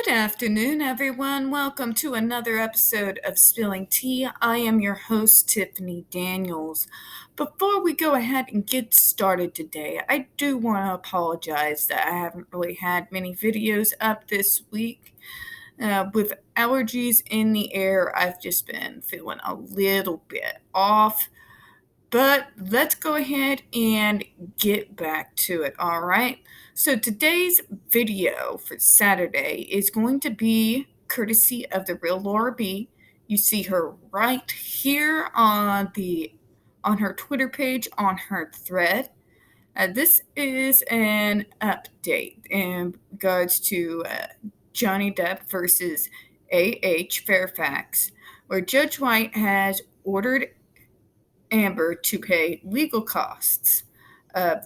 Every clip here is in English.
Good afternoon, everyone. Welcome to another episode of Spilling Tea. I am your host, Tiffany Daniels. Before we go ahead and get started today, I do want to apologize that I haven't really had many videos up this week. With allergies in the air, I've just been feeling a little bit off. But let's go ahead and get back to it, all right? So today's video for Saturday is going to be courtesy of the real Laura B. You see her right here on her Twitter page, on her thread. This is an update in regards to Johnny Depp versus A.H. Fairfax, where Judge White has ordered Amber to pay legal costs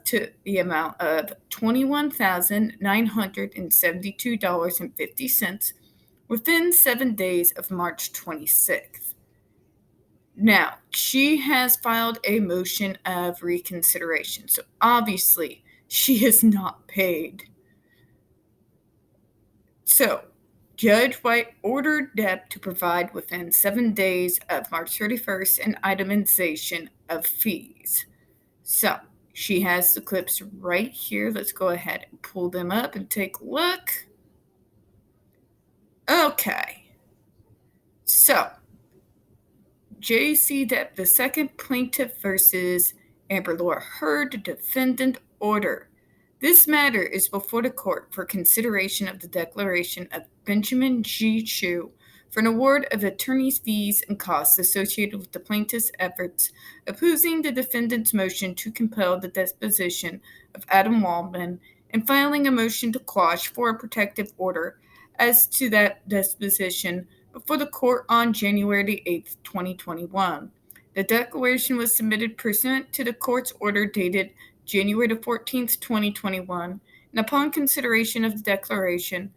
to the amount of $21,972.50 within 7 days of March 26th. Now, she has filed a motion of reconsideration, so obviously she is not paid. So, Judge White ordered Depp to provide within 7 days of March 31st an itemization of fees. So, she has the clips right here. Let's go ahead and pull them up and take a look. Okay. So, J.C. Depp, the second plaintiff versus Amber Laura Heard, defendant order. This matter is before the court for consideration of the declaration of Benjamin G. Chu for an award of attorney's fees and costs associated with the plaintiff's efforts opposing the defendant's motion to compel the deposition of Adam Waldman and filing a motion to quash for a protective order as to that deposition before the court on January 8, 2021. The declaration was submitted pursuant to the court's order dated January 14, 2021, and upon consideration of the declaration,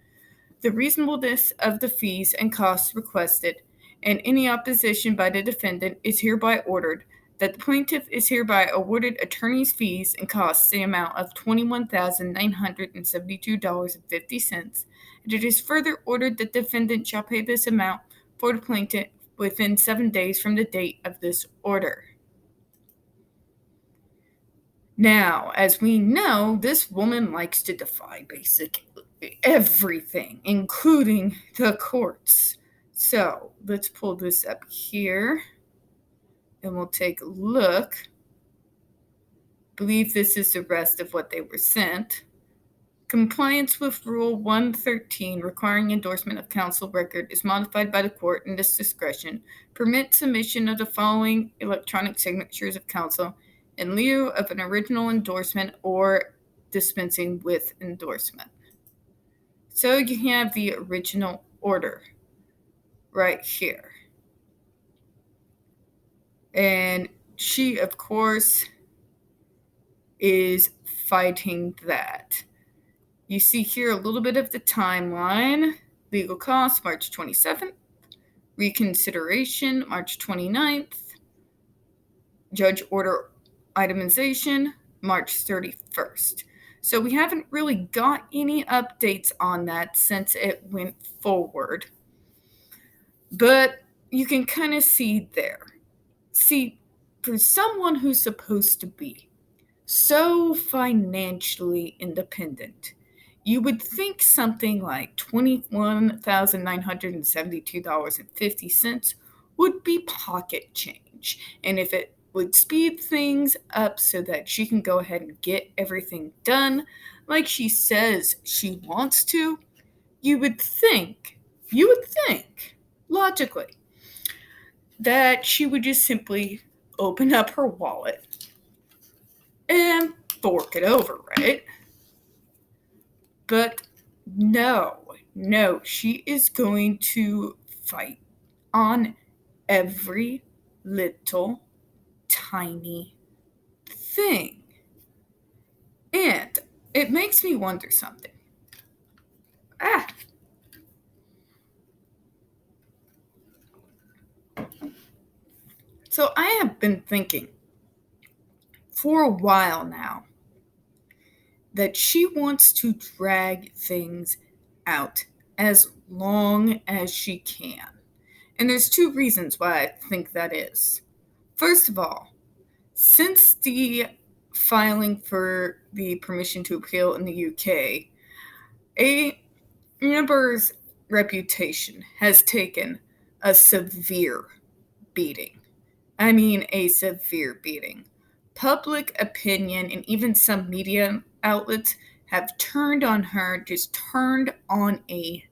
the reasonableness of the fees and costs requested, and any opposition by the defendant is hereby ordered that the plaintiff is hereby awarded attorney's fees and costs the amount of $21,972.50, and it is further ordered that the defendant shall pay this amount for the plaintiff within 7 days from the date of this order. Now, as we know, this woman likes to defy basically everything, including the courts. So let's pull this up here and we'll take a look. I believe this is the rest of what they were sent. Compliance with Rule 113 requiring endorsement of counsel record is modified by the court in this discretion. Permit submission of the following electronic signatures of counsel in lieu of an original endorsement or dispensing with endorsement. So you have the original order right here. And she, of course, is fighting that. You see here a little bit of the timeline. Legal costs, March 27th. Reconsideration, March 29th. Judge order itemization, March 31st. So we haven't really got any updates on that since it went forward. But you can kind of see there. See, for someone who's supposed to be so financially independent, you would think something like $21,972.50 would be pocket change. And if it would speed things up so that she can go ahead and get everything done like she says she wants to, you would think, logically, that she would just simply open up her wallet and fork it over, right? But no, she is going to fight on every little tiny thing. And it makes me wonder something. So I have been thinking for a while now that she wants to drag things out as long as she can. And there's two reasons why I think that is. First of all, since the filing for the permission to appeal in the UK, Amber's reputation has taken a severe beating. I mean, a severe beating. Public opinion and even some media outlets have turned on her, just turned on a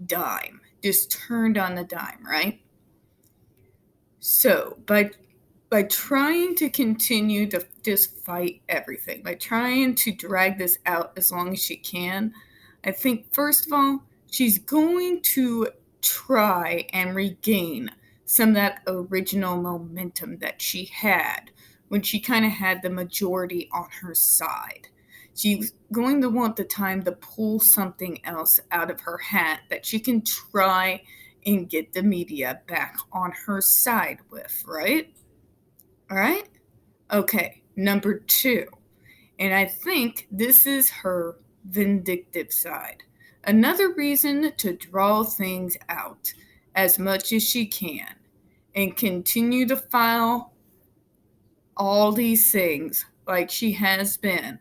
dime. Just turned on the dime, right? So, by trying to continue to just fight everything, by trying to drag this out as long as she can, I think, first of all, she's going to try and regain some of that original momentum that she had when she kind of had the majority on her side. She's going to want the time to pull something else out of her hat that she can try and get the media back on her side with, right? All right? Okay, number two. And I think this is her vindictive side. Another reason to draw things out as much as she can and continue to file all these things like she has been.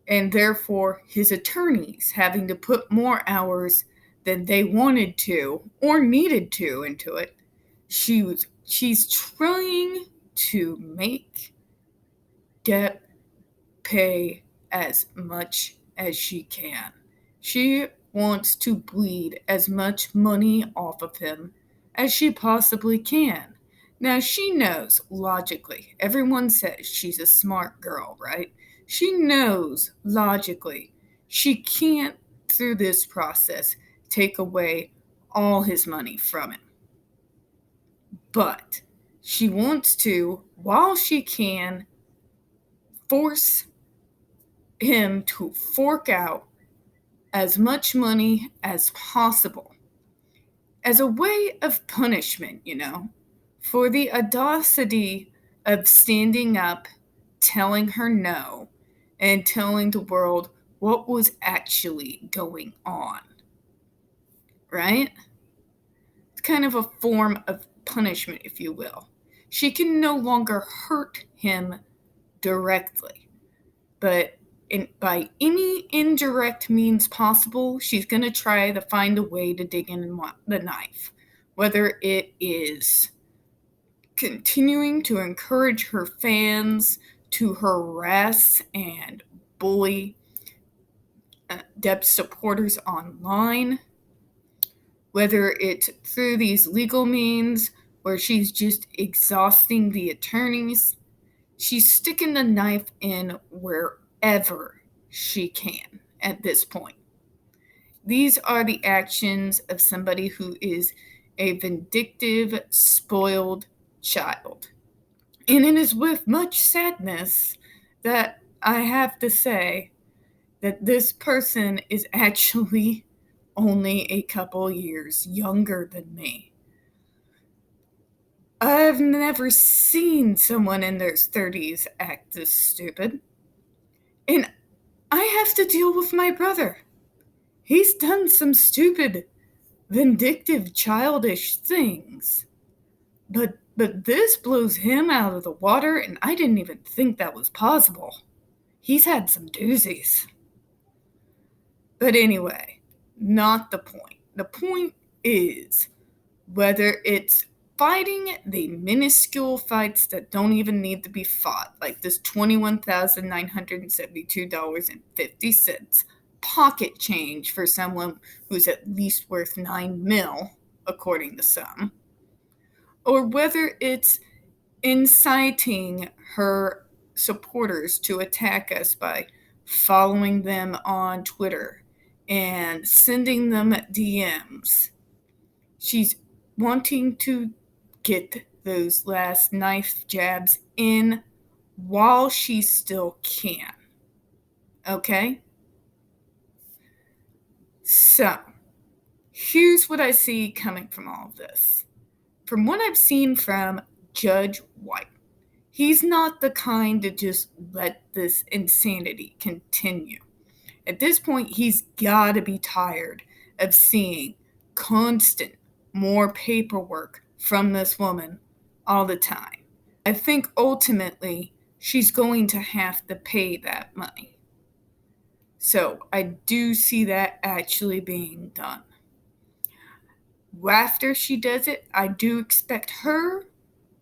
And therefore, his attorneys having to put more hours than they wanted to or needed to into it. She's trying to make Depp pay as much as she can. She wants to bleed as much money off of him as she possibly can. Now, she knows logically, everyone says she's a smart girl, right? She knows logically she can't, through this process, take away all his money from him. But she wants to, while she can, force him to fork out as much money as possible as a way of punishment, for the audacity of standing up, telling her no, and telling the world what was actually going on. Right? It's kind of a form of punishment, if you will. She can no longer hurt him directly, but by any indirect means possible, she's going to try to find a way to dig in the knife, whether it is continuing to encourage her fans to harass and bully Depp's supporters online, whether it's through these legal means where she's just exhausting the attorneys. She's sticking the knife in wherever she can at this point. These are the actions of somebody who is a vindictive, spoiled child. And it is with much sadness that I have to say that this person is actually only a couple years younger than me. I've never seen someone in their 30s act this stupid. And I have to deal with my brother. He's done some stupid, vindictive, childish things. But this blows him out of the water, and I didn't even think that was possible. He's had some doozies. But anyway, not the point. The point is whether it's fighting the minuscule fights that don't even need to be fought, like this $21,972.50 pocket change for someone who's at least worth $9 million, according to some, or whether it's inciting her supporters to attack us by following them on Twitter and sending them DMs. She's wanting to get those last knife jabs in while she still can. Okay? So, here's what I see coming from all of this. From what I've seen from Judge White, he's not the kind to just let this insanity continue. At this point, he's got to be tired of seeing constant more paperwork from this woman all the time. I think ultimately she's going to have to pay that money. So I do see that actually being done. After she does it, I do expect her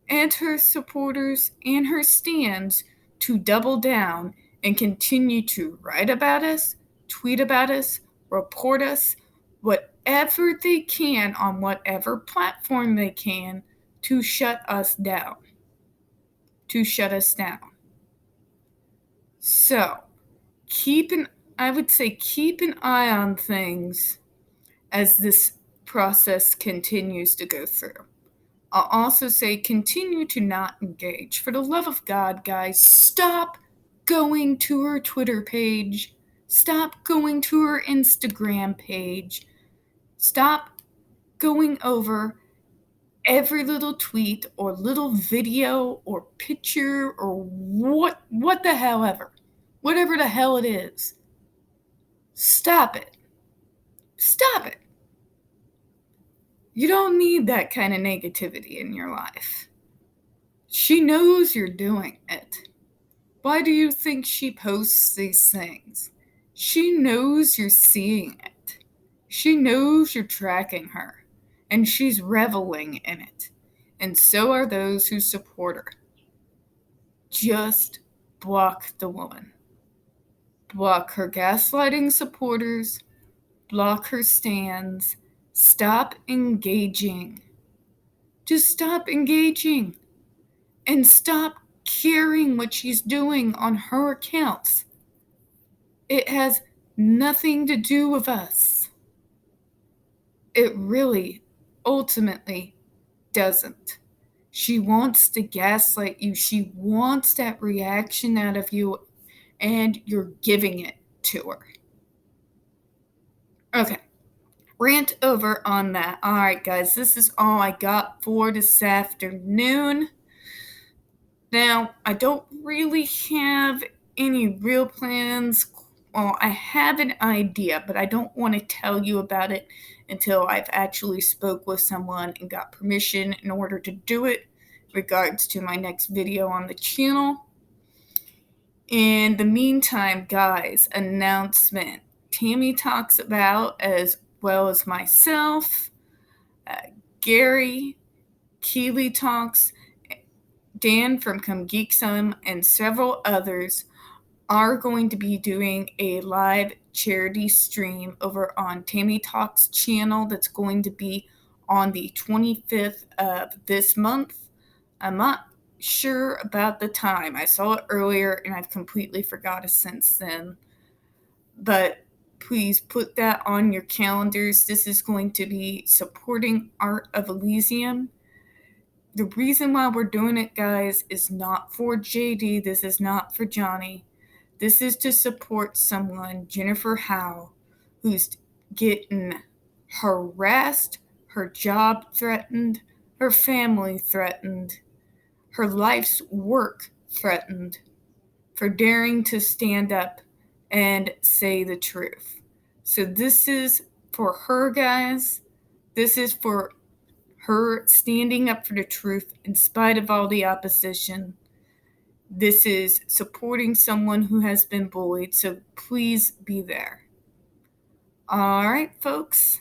and her supporters and her stands to double down and continue to write about us, tweet about us, report us, whatever they can on whatever platform they can to shut us down. To shut us down. So, keep an eye on things as this process continues to go through. I'll also say continue to not engage. For the love of God, guys, stop going to her Twitter page. Stop going to her Instagram page. Stop going over every little tweet or little video or picture or what the hell ever. Whatever the hell it is. Stop it. Stop it. You don't need that kind of negativity in your life. She knows you're doing it. Why do you think she posts these things? She knows you're seeing it. She knows you're tracking her, and she's reveling in it. And so are those who support her. Just block the woman. Block her gaslighting supporters. Block her stands. Stop engaging. Just stop engaging. And stop caring what she's doing on her accounts. It has nothing to do with us. It really, ultimately, doesn't. She wants to gaslight you. She wants that reaction out of you, and you're giving it to her. Okay. Rant over on that. All right, guys, this is all I got for this afternoon. Now, I don't really have any real plans. Well, I have an idea, but I don't want to tell you about it until I've actually spoke with someone and got permission in order to do it in regards to my next video on the channel. In the meantime, guys, announcement. Tammy Talks About, as well as myself, Gary, Keeley Talks, Dan from Come Geek Some, and several others are going to be doing a live charity stream over on Tammy Talks channel that's going to be on the 25th of this month. I'm not sure about the time. I saw it earlier and I've completely forgot it since then. But please put that on your calendars. This is going to be supporting Art of Elysium. The reason why we're doing it, guys, is not for JD. This is not for Johnny. This is to support someone, Jennifer Howe, who's getting harassed, her job threatened, her family threatened, her life's work threatened for daring to stand up and say the truth. So this is for her, guys. This is for her standing up for the truth in spite of all the opposition. This is supporting someone who has been bullied, so please be there. All right, folks.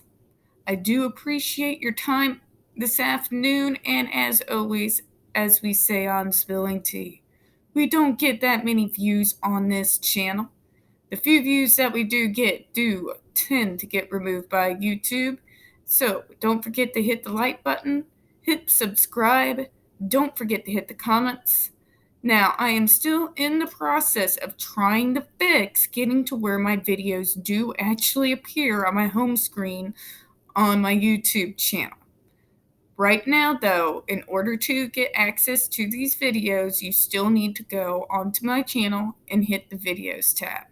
I do appreciate your time this afternoon, and as always, as we say on Spilling Tea, we don't get that many views on this channel. The few views that we do get do tend to get removed by YouTube. So don't forget to hit the like button, hit subscribe, don't forget to hit the comments. Now, I am still in the process of trying to fix getting to where my videos do actually appear on my home screen on my YouTube channel. Right now, though, in order to get access to these videos, you still need to go onto my channel and hit the videos tab.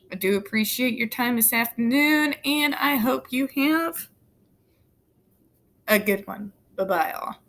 I do appreciate your time this afternoon, and I hope you have a good one. Bye-bye, all.